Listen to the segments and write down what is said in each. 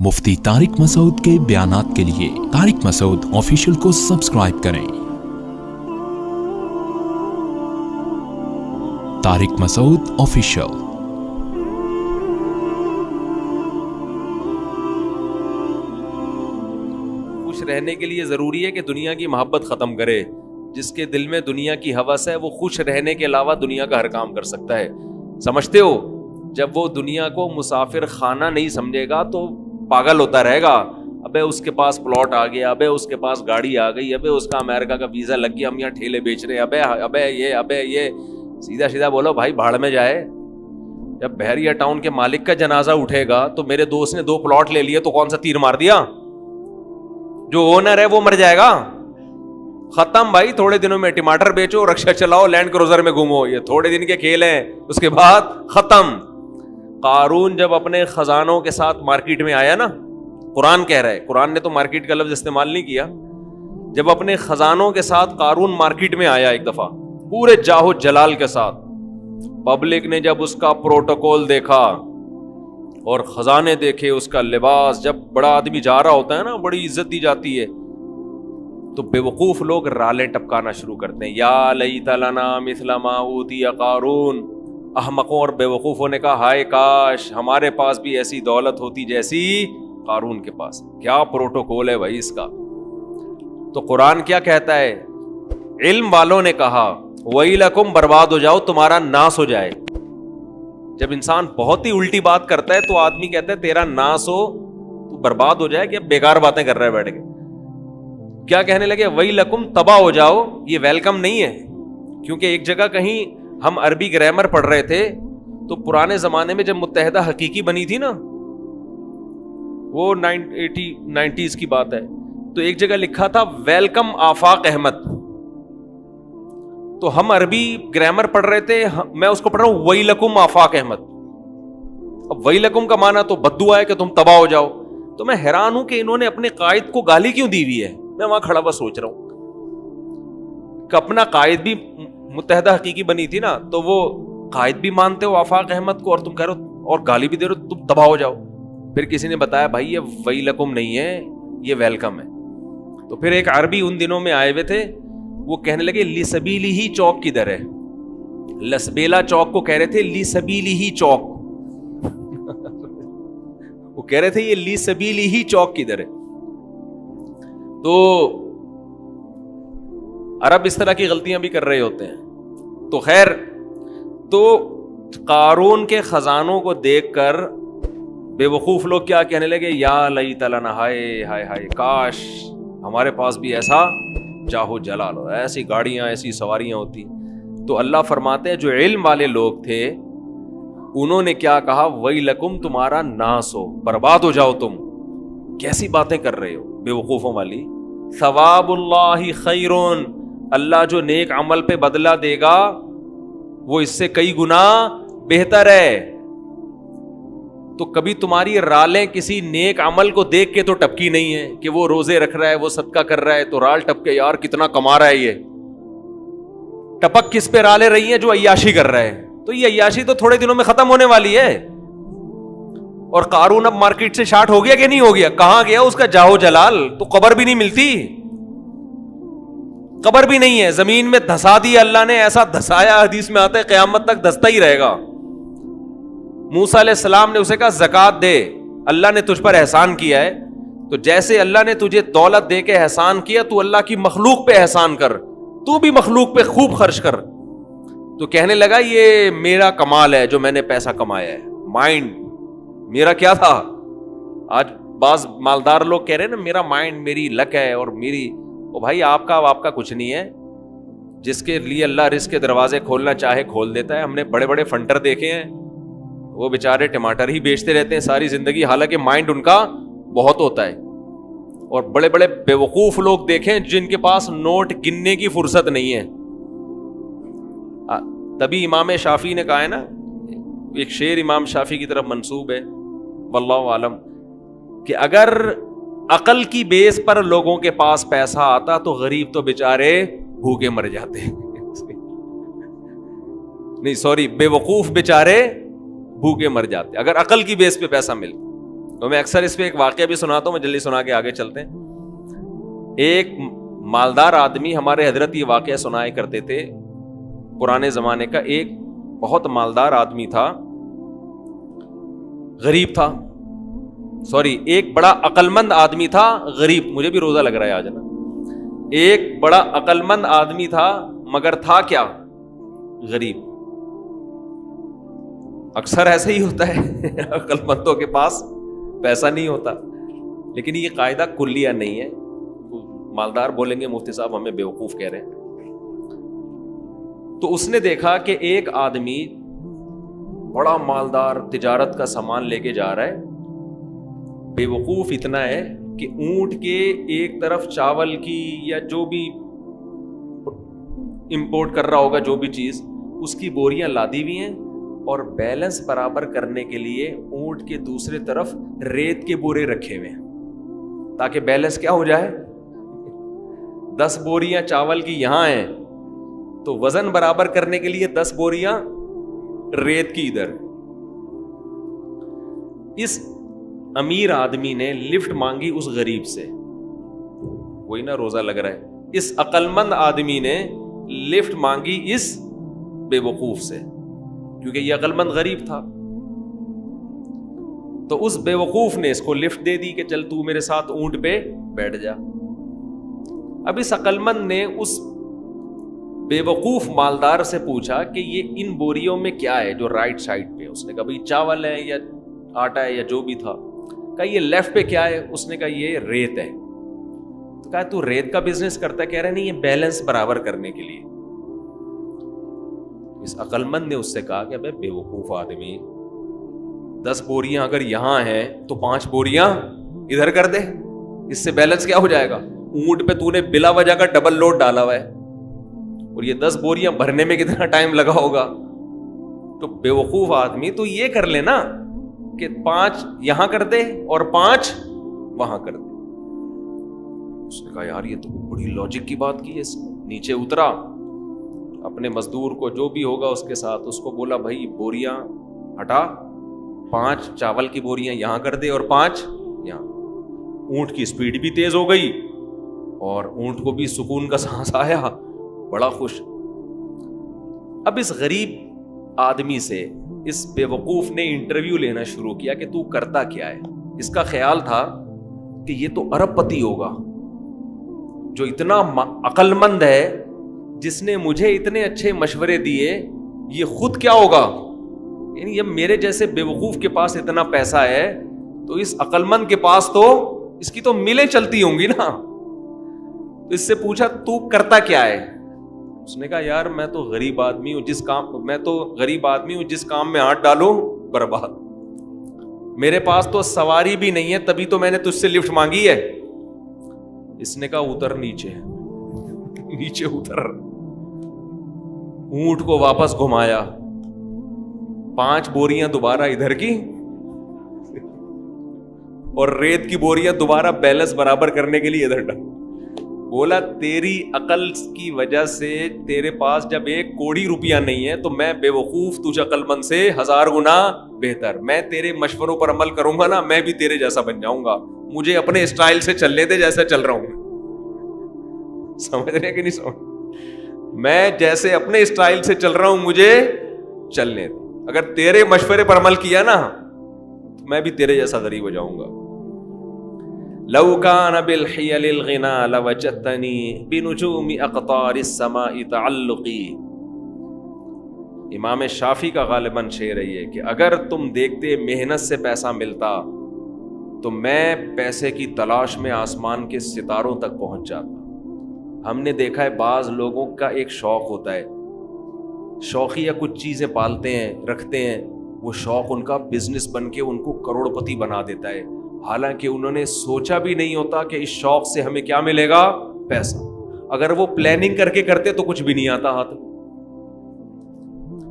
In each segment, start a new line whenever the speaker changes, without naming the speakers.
مفتی طارق مسعود کے بیانات کے لیے طارق مسعود آفیشیل کو سبسکرائب کریں۔ طارق مسعود آفیشیل۔
خوش رہنے کے لیے ضروری ہے کہ دنیا کی محبت ختم کرے۔ جس کے دل میں دنیا کی ہوس ہے وہ خوش رہنے کے علاوہ دنیا کا ہر کام کر سکتا ہے۔ سمجھتے ہو؟ جب وہ دنیا کو مسافر خانہ نہیں سمجھے گا تو پاگل ہوتا رہے گا۔ ابے اس کے پاس پلاٹ آ گیا، ابے اس کے پاس گاڑی آ گئی، ابے اس کا امریکہ کا ویزا لگ گیا، ہم یہاں ٹھیلے بیچ رہے ہیں، ابے یہ سیدھا سیدھا بولو بھائی بھاڑ میں جائے۔ جب بحریہ ٹاؤن کے مالک کا جنازہ اٹھے گا تو میرے دوست نے 2 پلاٹ لے لیے تو کون سا تیر مار دیا؟ جو اونر ہے وہ مر جائے گا۔ ختم بھائی، تھوڑے دنوں میں ٹماٹر بیچو، رکشا چلاؤ، لینڈ کروزر میں گھومو، یہ تھوڑے دن کے کھیل ہیں، اس کے بعد ختم۔ قارون جب اپنے خزانوں کے ساتھ مارکیٹ میں آیا نا، قرآن کہہ رہا ہے، قرآن نے تو مارکیٹ کا لفظ استعمال نہیں کیا، جب اپنے خزانوں کے ساتھ قارون مارکیٹ میں آیا ایک دفعہ پورے جاہو جلال کے ساتھ، پبلک نے جب اس کا پروٹوکول دیکھا اور خزانے دیکھے، اس کا لباس، جب بڑا آدمی جا رہا ہوتا ہے نا بڑی عزت دی جاتی ہے، تو بے وقوف لوگ رالیں ٹپکانا شروع کرتے ہیں، یا لیت لنا مثل ما اوتی قارون۔ احمقوں اور بے وقوفوں نے کہا ہائے کاش ہمارے پاس بھی ایسی دولت ہوتی جیسی قارون کے پاس۔ کیا پروٹوکول ہے بھائی اس کا۔ تو قرآن کیا کہتا ہے؟ علم والوں نے کہا وَيْلَكُمْ، برباد ہو جاؤ، تمہارا ناس ہو جائے۔ جب انسان بہت ہی الٹی بات کرتا ہے تو آدمی کہتا ہے تیرا ناس ہو، تو برباد ہو جائے، کہ بیکار باتیں کر رہا ہے بیٹھ کے۔ کیا کہنے لگے؟ وَيْلَكُمْ، تباہ ہو جاؤ۔ یہ ویلکم نہیں ہے، کیونکہ ایک جگہ کہیں ہم عربی گرامر پڑھ رہے تھے تو پرانے زمانے میں جب متحدہ حقیقی بنی تھی نا، وہ 90s کی بات ہے، تو ایک جگہ لکھا تھا ویلکم آفاق احمد، تو ہم عربی گرامر پڑھ رہے تھے، میں اس کو پڑھ رہا ہوں وَيْلَكُمْ آفاق احمد۔ اب وَيْلَكُمْ کا معنی تو بد دعا ہے کہ تم تباہ ہو جاؤ۔ تو میں حیران ہوں کہ انہوں نے اپنے قائد کو گالی کیوں دی ہوئی ہے۔ میں وہاں کھڑا ہوا سوچ رہا ہوں کہ اپنا قائد بھی متحدہ حقیقی بنی تھی نا، تو وہ قائد بھی مانتے ہو آفاق احمد کو، اور تم کہہ رہے ہو اور گالی بھی دے رہے ہو تم تباہ ہو جاؤ۔ پھر کسی نے بتایا بھائی یہ وَيْلَكُمْ نہیں ہے، یہ ویلکم ہے۔ تو پھر ایک عربی ان دنوں میں آئے ہوئے تھے، وہ کہنے لگے لِسَبِيلِهِ چوک کدھر ہے؟ لسبیلا چوک کو کہہ رہے تھے لِسَبِيلِهِ چوک۔ وہ کہہ رہے تھے یہ لِسَبِيلِهِ چوک کدھر ہے؟ تو عرب اس طرح کی غلطیاں بھی کر رہے ہوتے ہیں۔ تو خیر، تو قارون کے خزانوں کو دیکھ کر بے وقوف لوگ کیا کہنے لگے؟ یا لیت لنا، ہائے ہائے ہائے کاش ہمارے پاس بھی ایسا جاہو جلال ہو، ایسی گاڑیاں، ایسی سواریاں ہوتی۔ تو اللہ فرماتے ہیں جو علم والے لوگ تھے انہوں نے کیا کہا؟ وَيْلَكُمْ، تمہارا ناس ہو، برباد ہو جاؤ تم، کیسی باتیں کر رہے ہو بے وقوفوں والی۔ ثواب اللہ خیرون، اللہ جو نیک عمل پہ بدلہ دے گا وہ اس سے کئی گنا بہتر ہے۔ تو کبھی تمہاری رالیں کسی نیک عمل کو دیکھ کے تو ٹپکی نہیں ہے کہ وہ روزے رکھ رہا ہے، وہ صدقہ کر رہا ہے تو رال ٹپ کے یار کتنا کما رہا ہے۔ یہ ٹپک کس پہ رالیں رہی ہیں؟ جو عیاشی کر رہا ہے۔ تو یہ عیاشی تو تھوڑے دنوں میں ختم ہونے والی ہے۔ اور قارون اب مارکیٹ سے شارٹ ہو گیا کہ نہیں ہو گیا؟ کہاں گیا اس کا جاہو جلال؟ تو قبر بھی نہیں ملتی، قبر بھی نہیں ہے، زمین میں دھسا دیا اللہ نے، ایسا دھسایا حدیث میں آتا ہے قیامت تک دھستا ہی رہے گا۔ موسیٰ علیہ السلام نے اسے کہا زکوٰۃ دے، اللہ نے تجھ پر احسان کیا ہے، تو جیسے اللہ نے تجھے دولت دے کے احسان کیا تو اللہ کی مخلوق پہ احسان کر، تو بھی مخلوق پہ خوب خرچ کر۔ تو کہنے لگا یہ میرا کمال ہے جو میں نے پیسہ کمایا ہے، مائنڈ میرا کیا تھا۔ آج بعض مالدار لوگ کہہ رہے ہیں نا میرا مائنڈ، میری لک ہے اور میری، او بھائی آپ کا کچھ نہیں ہے۔ جس کے لیے اللہ رزق کے دروازے کھولنا چاہے کھول دیتا ہے۔ ہم نے بڑے بڑے فنٹر دیکھے ہیں، وہ بیچارے ٹماٹر ہی بیچتے رہتے ہیں ساری زندگی، حالانکہ مائنڈ ان کا بہت ہوتا ہے۔ اور بڑے بڑے بے وقوف لوگ دیکھیں جن کے پاس نوٹ گننے کی فرصت نہیں ہے۔ تبھی امام شافعی نے کہا ہے نا، ایک شعر امام شافعی کی طرف منسوب ہے واللہ عالم، کہ اگر عقل کی بیس پر لوگوں کے پاس پیسہ آتا تو غریب تو بیچارے بھوکے مر جاتے، نہیں سوری، بے وقوف بیچارے بھوکے مر جاتے اگر عقل کی بیس پہ پیسہ مل۔ تو میں اکثر اس پہ ایک واقعہ بھی سناتا ہوں, میں جلدی سنا کے آگے چلتے ہیں. ایک مالدار آدمی, ہمارے حضرت یہ واقعہ سنایا کرتے تھے پرانے زمانے کا, ایک بہت مالدار آدمی تھا, غریب تھا, ایک بڑا عقل مند آدمی تھا, غریب, مجھے بھی روزہ لگ رہا ہے آج نا. ایک بڑا عقل مند آدمی تھا مگر تھا کیا؟ غریب. اکثر ایسا ہی ہوتا ہے عقل مندوں کے پاس پیسہ نہیں ہوتا, لیکن یہ قاعدہ کلیہ نہیں ہے. مالدار بولیں گے مفتی صاحب ہمیں بیوقوف کہہ رہے ہیں. تو اس نے دیکھا کہ ایک آدمی بڑا مالدار تجارت کا سامان لے کے جا رہا ہے, بیوقوف اتنا ہے کہ اونٹ کے ایک طرف چاول کی یا جو بھی امپورٹ کر رہا ہوگا جو بھی چیز, اس کی بوریاں لادی ہوئی ہیں, اور بیلنس برابر کرنے کے لیے اونٹ کے دوسرے طرف ریت کے بورے رکھے ہوئے ہیں تاکہ بیلنس کیا ہو جائے. 10 بوریاں چاول کی یہاں ہیں تو وزن برابر کرنے کے لیے 10 بوریاں ریت کی ادھر. اس امیر آدمی نے لفٹ مانگی اس غریب سے, وہی نا روزہ لگ رہا ہے. اس عقل مند آدمی نے لفٹ مانگی اس بے وقوف سے, کیونکہ یہ عقل مند غریب تھا. تو اس بے وقوف نے اس کو لفٹ دے دی کہ چل تو میرے ساتھ اونٹ پہ بیٹھ جا. اب اس عقل مند نے اس بے وقوف مالدار سے پوچھا کہ یہ ان بوریوں میں کیا ہے جو رائٹ سائڈ پہ؟ اس نے کہا بھائی چاول ہے یا آٹا ہے یا جو بھی تھا. کہا یہ لیفٹ پہ کیا ہے؟ اس نے کہا یہ ریت ہے. تو کہا تو ریت کا بزنس کرتا ہے؟ کہہ رہا نہیں, یہ بیلنس برابر کرنے کے لیے. اس عقل مند نے اس سے کہا کہ ابے بے وقوف آدمی, 10 بوریاں اگر یہاں ہیں تو 5 بوریاں ادھر کر دے, اس سے بیلنس کیا ہو جائے گا؟ اونٹ پہ تو نے بلا وجہ کا ڈبل لوڈ ڈالا ہوا ہے, اور یہ 10 بوریاں بھرنے میں کتنا ٹائم لگا ہوگا. تو بے وقوف آدمی تو یہ کر لے نا کہ 5 یہاں کر دے اور 5 وہاں کر دے. اس نے کہا یار یہ تو بڑی لاجک کی بات کی ہے. اس نے نیچے اترا, اپنے مزدور کو جو بھی ہوگا اس کے ساتھ اس کو بولا بھائی بوریاں ہٹا, 5 چاول کی بوریاں یہاں کر دے اور 5 یہاں. اونٹ کی سپیڈ بھی تیز ہو گئی اور اونٹ کو بھی سکون کا سانس آیا, بڑا خوش. اب اس غریب آدمی سے اس بے وقوف نے انٹرویو لینا شروع کیا کہ تو کرتا کیا ہے. اس کا خیال تھا کہ یہ تو ارب پتی ہوگا جو اتنا عقل مند ہے, جس نے مجھے اتنے اچھے مشورے دیے, یہ خود کیا ہوگا؟ یعنی جب میرے جیسے بے وقوف کے پاس اتنا پیسہ ہے تو اس عقل مند کے پاس تو اس کی تو ملیں چلتی ہوں گی نا. تو اس سے پوچھا تو کرتا کیا ہے؟ اس نے کہا یار میں تو غریب آدمی ہوں, جس کام میں ہاتھ ڈالوں برباد. میرے پاس تو سواری بھی نہیں ہے, تبھی تو میں نے تجھ سے لفٹ مانگی ہے. اس نے کہا اتر نیچے اتر. اونٹ کو واپس گھمایا, 5 بوریاں دوبارہ ادھر کی اور ریت کی بوریاں دوبارہ بیلنس برابر کرنے کے لیے ادھر ڈال. بولا تیری عقل کی وجہ سے تیرے پاس جب 1 کوڑی روپیہ نہیں ہے تو میں بے وقوف تجھ عقل مند سے 1000 گنا بہتر. میں تیرے مشوروں پر عمل کروں گا نا, میں بھی تیرے جیسا بن جاؤں گا. مجھے اپنے اسٹائل سے چلنے دے جیسا چل رہا ہوں. سمجھ رہے کہ نہیں سمجھ؟ میں جیسے اپنے اسٹائل سے چل رہا ہوں مجھے چلنے دے. اگر تیرے مشورے پر عمل کیا نا تو میں بھی تیرے جیسا غریب ہو جاؤں گا. لو كان بالحيل الغنى لوجدتني بنجوم اقطار السماء تعلقي. امام شافعی کا غالباً شعر ہے یہ کہ اگر تم دیکھتے محنت سے پیسہ ملتا تو میں پیسے کی تلاش میں آسمان کے ستاروں تک پہنچ جاتا. ہم نے دیکھا ہے بعض لوگوں کا ایک شوق ہوتا ہے, شوقیہ کچھ چیزیں پالتے ہیں رکھتے ہیں, وہ شوق ان کا بزنس بن کے ان کو کروڑ پتی بنا دیتا ہے, حالانکہ انہوں نے سوچا بھی نہیں ہوتا کہ اس شوق سے ہمیں کیا ملے گا؟ پیسہ. اگر وہ پلاننگ کر کے کرتے تو کچھ بھی نہیں آتا ہاتھ.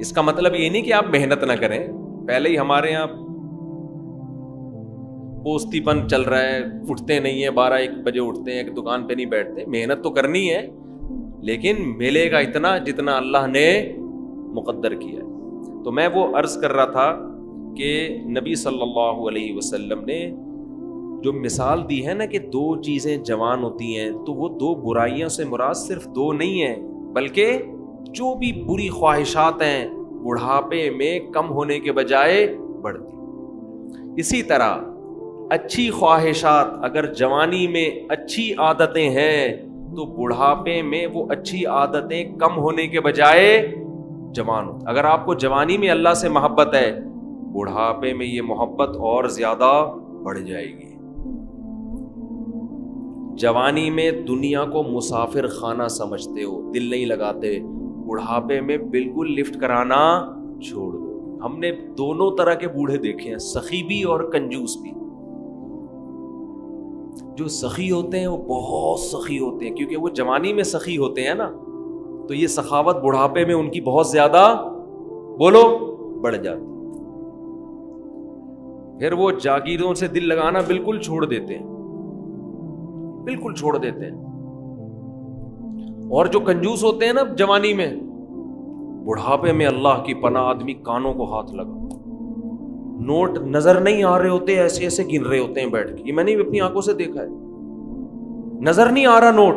اس کا مطلب یہ نہیں کہ آپ محنت نہ کریں. پہلے ہی ہمارے یہاں پوستی پن چل رہا ہے, اٹھتے نہیں ہیں, 12-1 بجے اٹھتے ہیں, دکان پہ نہیں بیٹھتے. محنت تو کرنی ہے لیکن ملے گا اتنا جتنا اللہ نے مقدر کیا ہے. تو میں وہ عرض کر رہا تھا کہ نبی صلی اللہ علیہ وسلم نے جو مثال دی ہے نا کہ دو چیزیں جوان ہوتی ہیں، تو وہ دو برائیوں سے مراد صرف دو نہیں ہیں، بلکہ جو بھی بری خواہشات ہیں بڑھاپے میں کم ہونے کے بجائے بڑھتی۔ اسی طرح اچھی خواہشات اگر جوانی میں اچھی عادتیں ہیں تو بڑھاپے میں وہ اچھی عادتیں کم ہونے کے بجائے جوان ہوتی۔ اگر آپ کو جوانی میں اللہ سے محبت ہے، بڑھاپے میں یہ محبت اور زیادہ بڑھ جائے گی۔ جوانی میں دنیا کو مسافر خانہ سمجھتے ہو، دل نہیں لگاتے، بڑھاپے میں بالکل لفٹ کرانا چھوڑ دو۔ ہم نے دونوں طرح کے بوڑھے دیکھے ہیں، سخی بھی اور کنجوس بھی۔ جو سخی ہوتے ہیں وہ بہت سخی ہوتے ہیں، کیونکہ وہ جوانی میں سخی ہوتے ہیں نا، تو یہ سخاوت بڑھاپے میں ان کی بہت زیادہ بولو بڑھ جاتی۔ پھر وہ جاگیروں سے دل لگانا بالکل چھوڑ دیتے ہیں، بالکل چھوڑ دیتے ہیں۔ اور جو کنجوس ہوتے ہیں نا جوانی میں، بڑھاپے میں اللہ کی پناہ آدمی کانوں کو ہاتھ لگا، نوٹ نظر نہیں آ رہے ہوتے، ایسے ایسے گن رہے ہوتے ہیں بیٹھ کے۔ یہ میں نے اپنی آنکھوں سے دیکھا ہے، نظر نہیں آ رہا نوٹ،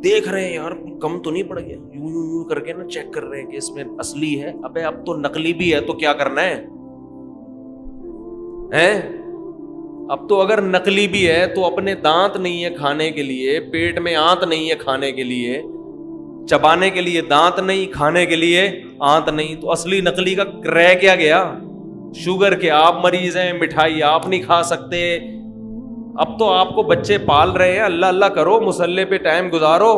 دیکھ رہے ہیں یار کم تو نہیں پڑ گیا، یوں یوں یوں کر کے نا چیک کر رہے ہیں کہ اس میں اصلی ہے۔ ابے اب تو نقلی بھی ہے تو کیا کرنا ہے؟ اب تو اگر نقلی بھی ہے تو اپنے دانت نہیں ہے کھانے کے لیے، پیٹ میں آنت نہیں ہے کھانے کے لیے، چبانے کے لیے دانت نہیں، کھانے کے لیے آنت نہیں، تو اصلی نقلی کا رہ کیا گیا؟ شوگر کے آپ مریض ہیں، مٹھائی آپ نہیں کھا سکتے۔ اب تو آپ کو بچے پال رہے ہیں، اللہ اللہ کرو، مصلے پہ ٹائم گزارو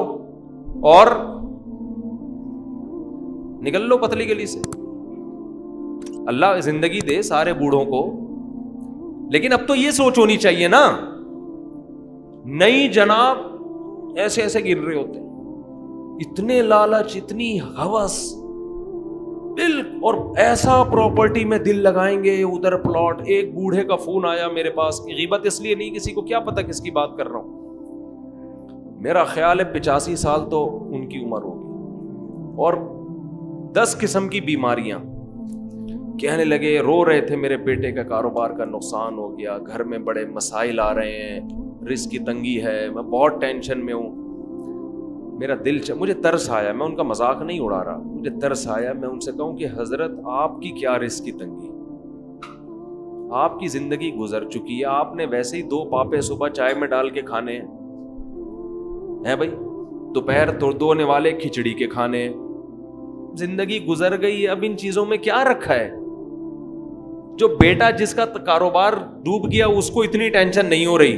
اور نکل لو پتلی گلی سے۔ اللہ زندگی دے سارے بوڑھوں کو، لیکن اب تو یہ سوچ ہونی چاہیے نا، نہیں جناب ایسے ایسے گر رہے ہوتے ہیں، اتنے لالچ، اتنی ہوس، دل، اور ایسا پراپرٹی میں دل لگائیں گے، ادھر پلاٹ۔ ایک بوڑھے کا فون آیا میرے پاس، غیبت اس لیے نہیں، کسی کو کیا پتا کس کی بات کر رہا ہوں، میرا خیال ہے 85 سال تو ان کی عمر ہوگی، اور 10 قسم کی بیماریاں۔ کہنے لگے، رو رہے تھے، میرے بیٹے کا کاروبار کا نقصان ہو گیا، گھر میں بڑے مسائل آ رہے ہیں، رزق کی تنگی ہے، میں بہت ٹینشن میں ہوں۔ میرا دل مجھے ترس آیا، میں ان کا مذاق نہیں اڑا رہا، مجھے ترس آیا، میں ان سے کہوں کہ حضرت آپ کی کیا رزق کی تنگی، آپ کی زندگی گزر چکی ہے، آپ نے ویسے ہی 2 پاپے صبح چائے میں ڈال کے کھانے ہیں بھائی، دوپہر دھونے والے کھچڑی کے کھانے، زندگی گزر گئی ہے، اب ان چیزوں میں کیا رکھا ہے؟ جو بیٹا جس کا کاروبار ڈوب گیا اس کو اتنی ٹینشن نہیں ہو رہی،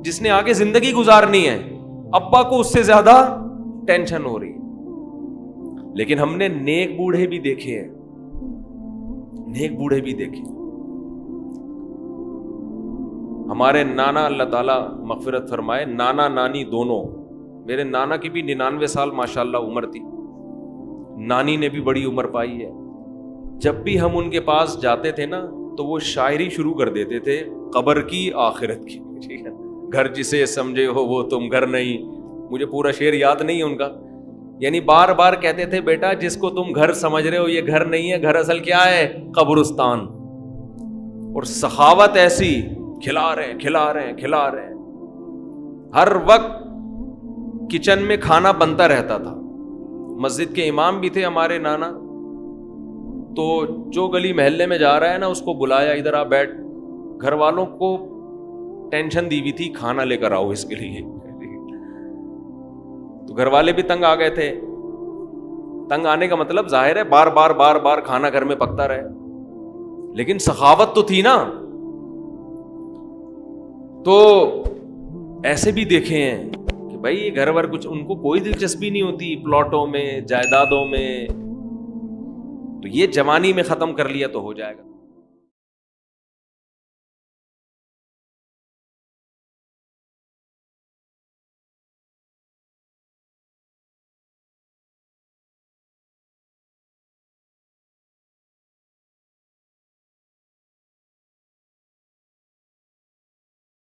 جس نے آگے زندگی گزارنی ہے ابا کو اس سے زیادہ ٹینشن ہو رہی۔ لیکن ہم نے نیک بوڑھے بھی دیکھے ہیں، نیک بوڑھے بھی دیکھے۔ ہمارے نانا، اللہ تعالیٰ مغفرت فرمائے، نانا نانی دونوں، میرے نانا کی بھی 99 سال ماشاءاللہ عمر تھی، نانی نے بھی بڑی عمر پائی ہے۔ جب بھی ہم ان کے پاس جاتے تھے نا تو وہ شاعری شروع کر دیتے تھے، قبر کی آخرت کی، ٹھیک ہے، گھر جسے سمجھے ہو وہ تم گھر نہیں، مجھے پورا شعر یاد نہیں ہے ان کا، یعنی بار بار کہتے تھے بیٹا جس کو تم گھر سمجھ رہے ہو یہ گھر نہیں ہے، گھر اصل کیا ہے؟ قبرستان۔ اور سخاوت ایسی، کھلا رہے ہیں کھلا رہے ہیں کھلا رہے ہیں، ہر وقت کچن میں کھانا بنتا رہتا تھا۔ مسجد کے امام بھی تھے ہمارے نانا، تو جو گلی محلے میں جا رہا ہے نا اس کو بلایا، ادھر آ بیٹھ، گھر والوں کو ٹینشن دی ہوئی تھی کھانا لے کر آؤ اس کے لیے، تو گھر والے بھی تنگ آ گئے تھے۔ تنگ آنے کا مطلب ظاہر ہے بار بار بار بار کھانا گھر میں پکتا رہے، لیکن سخاوت تو تھی نا۔ تو ایسے بھی دیکھے ہیں کہ بھائی یہ گھر ور کچھ ان کو کوئی دلچسپی نہیں ہوتی پلاٹوں میں، جائیدادوں میں، تو یہ جوانی میں ختم کر لیا تو ہو جائے گا۔